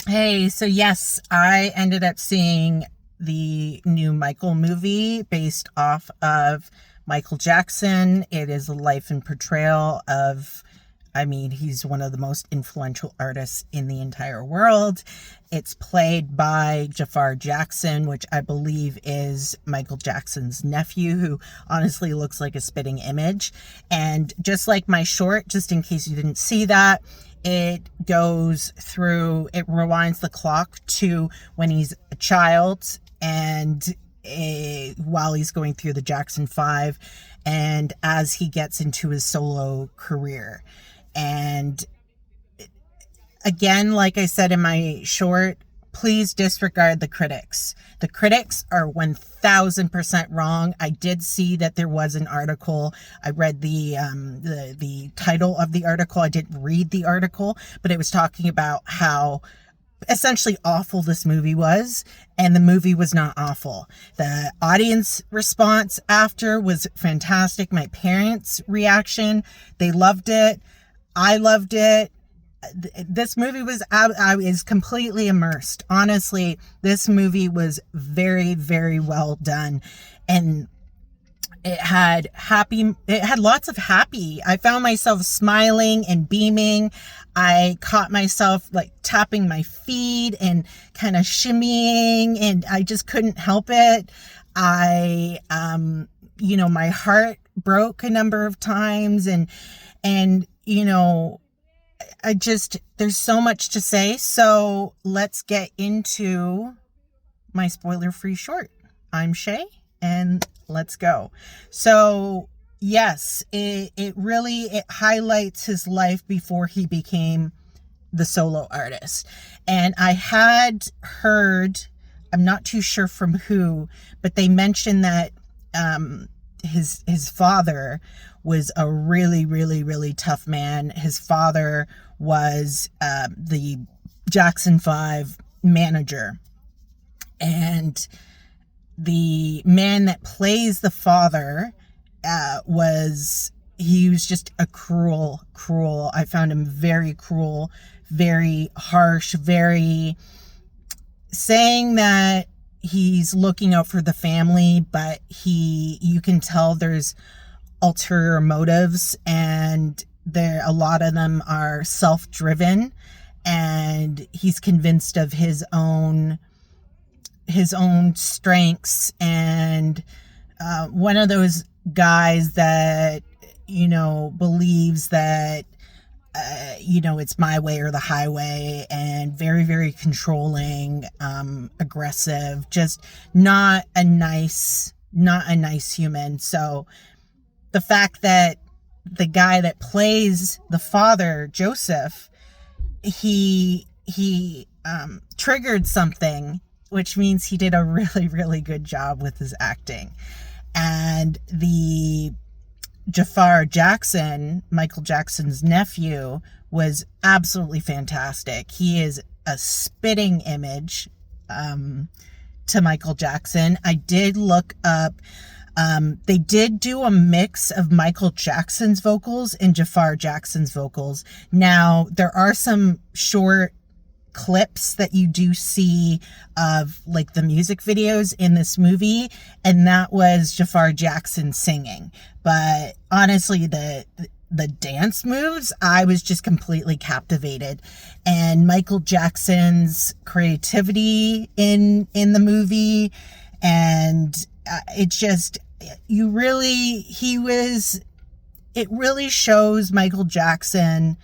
Hey, so yes, I ended up seeing the new Michael movie based off of Michael Jackson. It is a life and portrayal of, I mean, he's one of the most influential artists in the entire world. It's played by Jafar Jackson, which I believe is Michael Jackson's nephew, who honestly looks like a spitting image. And just like my short, just in case you didn't see that, it goes through, it rewinds the clock to when he's a child and while he's going through the Jackson 5 and as he gets into his solo career. And again, like I said in my short, please disregard the critics. The critics are 1000% wrong. I did see that there was an article. I read the title of the article. I didn't read the article, but it was talking about how essentially awful this movie was, and the movie was not awful. The audience response after was fantastic. My parents' reaction, they loved it. I loved it. This movie was, I was completely immersed. Honestly, this movie was very, very well done. And it had lots of happy. I found myself smiling and beaming. I caught myself like tapping my feet and kind of shimmying, and I just couldn't help it. My heart broke a number of times, and, there's so much to say. So let's get into my spoiler-free short. I'm Shay, and let's go. So yes, it really highlights his life before he became the solo artist. And I had heard, I'm not too sure from who, but they mentioned that his father was a really, really, really tough man. His father was the Jackson 5 manager. And the man that plays the father he was just a cruel, I found him very cruel, very harsh, very saying that he's looking out for the family, but you can tell there's ulterior motives, and a lot of them are self-driven, and he's convinced of his own strengths, and one of those guys that believes that it's my way or the highway, and very, very controlling, aggressive, just not a nice human. So the fact that the guy that plays the father, Joseph, he triggered something, which means he did a really, really good job with his acting. And the Jafar Jackson, Michael Jackson's nephew, was absolutely fantastic. He is a spitting image to Michael Jackson. I did look up, they did do a mix of Michael Jackson's vocals and Jafar Jackson's vocals. Now, there are some short clips that you do see of like the music videos in this movie, and that was Jafar Jackson singing. But honestly, the dance moves, I was just completely captivated. And Michael Jackson's creativity in the movie, and it really shows Michael Jackson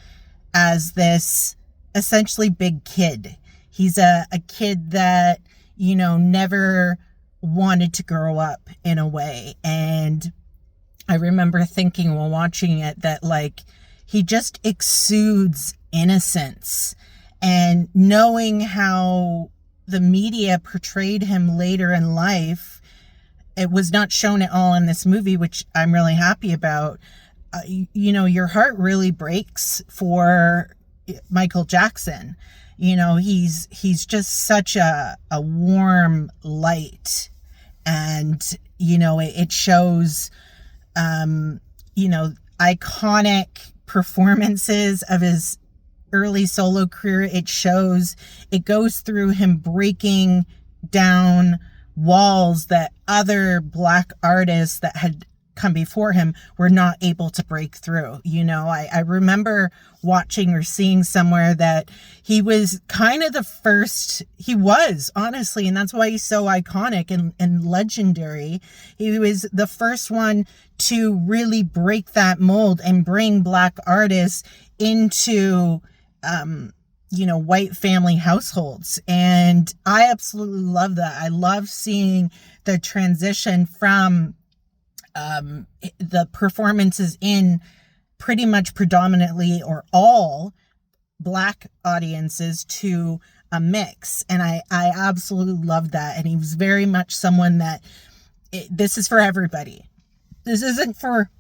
as this essentially big kid. He's a kid that, never wanted to grow up in a way. And I remember thinking while watching it that like he just exudes innocence, and knowing how the media portrayed him later in life, it was not shown at all in this movie, which I'm really happy about. Your heart really breaks for Michael Jackson. He's just such a warm light, and it shows iconic performances of his early solo career, it goes through him breaking down walls that other Black artists that had come before him were not able to break through. I remember watching or seeing somewhere that he was kind of the first, he was, honestly, and that's why he's so iconic and legendary. He was the first one to really break that mold and bring Black artists into, white family households. And I absolutely love that. I love seeing the transition from the performances in pretty much predominantly or all Black audiences to a mix. And I absolutely love that. And he was very much someone that this is for everybody. This isn't for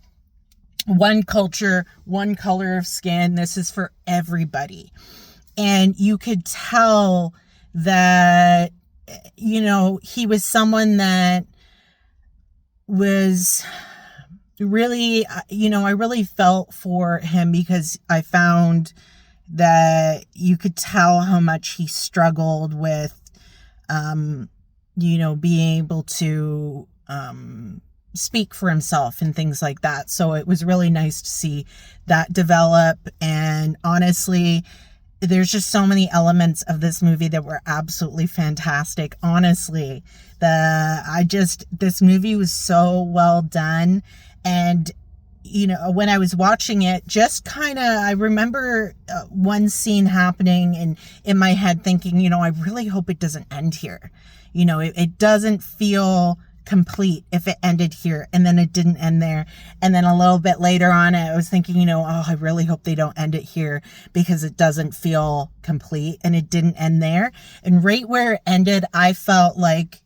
one culture, one color of skin. This is for everybody. And you could tell that, he was someone that was really, I really felt for him, because I found that you could tell how much he struggled with, being able to speak for himself and things like that. So it was really nice to see that develop. And honestly, there's just so many elements of this movie that were absolutely fantastic. Honestly, this movie was so well done. And, when I was watching it, I remember one scene happening and in my head thinking, I really hope it doesn't end here. It doesn't feel complete if it ended here, and then it didn't end there. And then a little bit later on, I was thinking, I really hope they don't end it here, because it doesn't feel complete, and it didn't end there. And right where it ended, I felt like,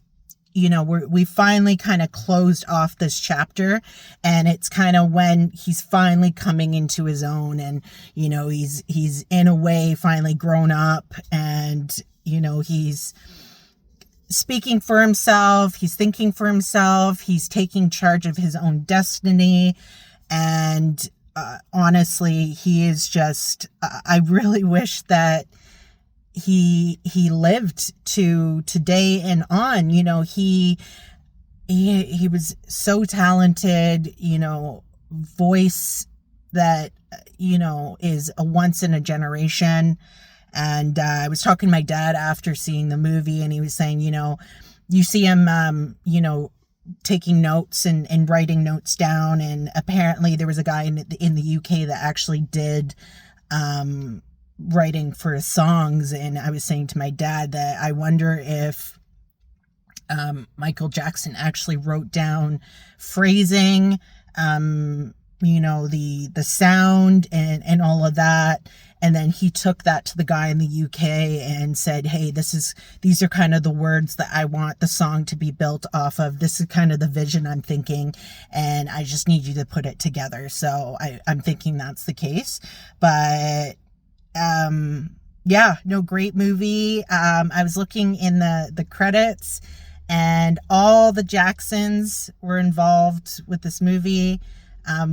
we finally kind of closed off this chapter, and it's kind of when he's finally coming into his own, and, he's in a way finally grown up, and, he's speaking for himself, he's thinking for himself, he's taking charge of his own destiny. And honestly, he is just, I really wish that he lived to today and on. He was so talented, voice that, is a once in a generation. And I was talking to my dad after seeing the movie, and he was saying, you see him, taking notes and writing notes down. And apparently there was a guy in the UK that actually did writing for his songs. And I was saying to my dad that I wonder if Michael Jackson actually wrote down phrasing, the sound and all of that. And then he took that to the guy in the UK and said, hey, these are kind of the words that I want the song to be built off of. This is kind of the vision I'm thinking, and I just need you to put it together. So I'm thinking that's the case. But great movie. I was looking in the credits, and all the Jacksons were involved with this movie.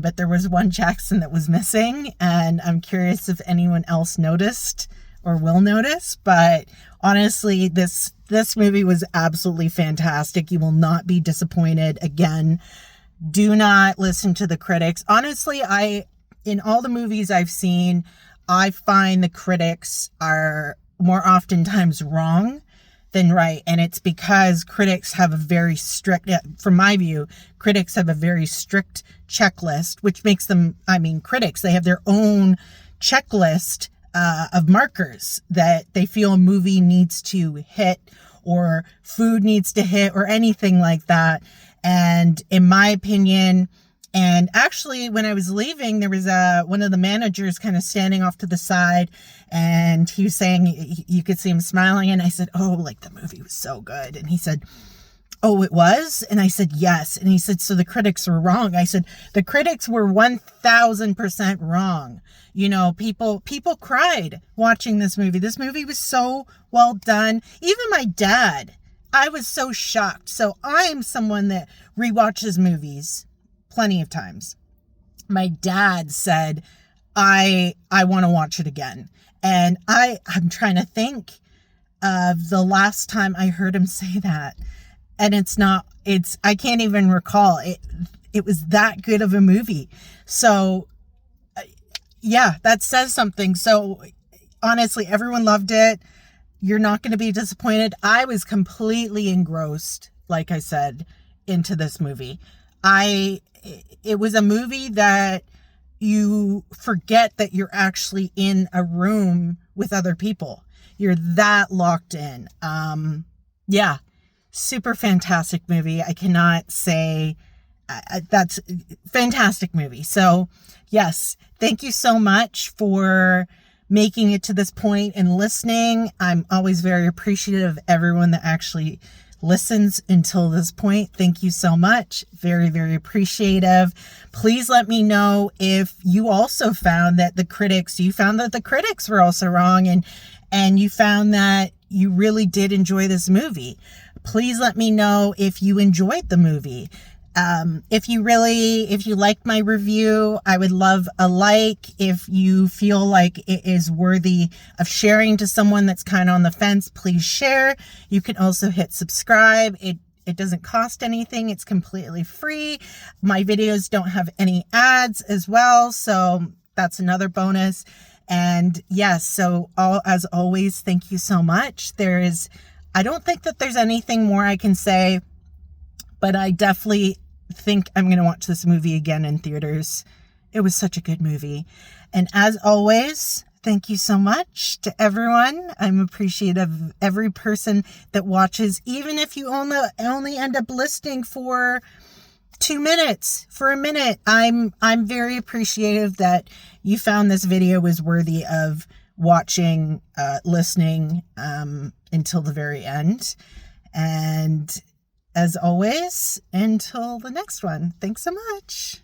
But there was one Jackson that was missing, and I'm curious if anyone else noticed or will notice. But honestly, this movie was absolutely fantastic. You will not be disappointed. Again, do not listen to the critics. Honestly, in all the movies I've seen, I find the critics are more oftentimes wrong than right. And it's because critics have a very strict, from my view, critics have a very strict checklist, which makes them, critics, they have their own checklist of markers that they feel a movie needs to hit, or food needs to hit, or anything like that. And in my opinion, and actually when I was leaving, there was one of the managers kind of standing off to the side, and he was saying, you could see him smiling, and I said, oh, the movie was so good. And he said, oh, it was? And I said, yes. And he said, so the critics were wrong. I said, the critics were 1000% wrong. People cried watching this movie. This movie was so well done. Even my dad, I was so shocked. So I'm someone that rewatches movies plenty of times. My dad said, I want to watch it again. And I'm trying to think of the last time I heard him say that. And I can't even recall. It was that good of a movie. So yeah, that says something. So honestly, everyone loved it. You're not going to be disappointed. I was completely engrossed, like I said, into this movie. It was a movie that you forget that you're actually in a room with other people. You're that locked in. Yeah, super fantastic movie. I cannot say that's fantastic movie. So yes, thank you so much for making it to this point and listening. I'm always very appreciative of everyone that actually listens until this point. Thank you so much. Very, very appreciative. Please let me know if you also found that the critics were also wrong, and you found that you really did enjoy this movie. Please let me know if you enjoyed the movie. If you liked my review, I would love a like. If you feel like it is worthy of sharing to someone that's kind of on the fence, please share. You can also hit subscribe. It doesn't cost anything. It's completely free. My videos don't have any ads as well, so that's another bonus. And yes, so as always, thank you so much. I don't think that there's anything more I can say, but I definitely think I'm going to watch this movie again in theaters. It was such a good movie. And as always, thank you so much to everyone. I'm appreciative of every person that watches, even if you only end up listening for 2 minutes, for a minute. I'm very appreciative that you found this video was worthy of watching, listening, until the very end. And as always, until the next one, thanks so much.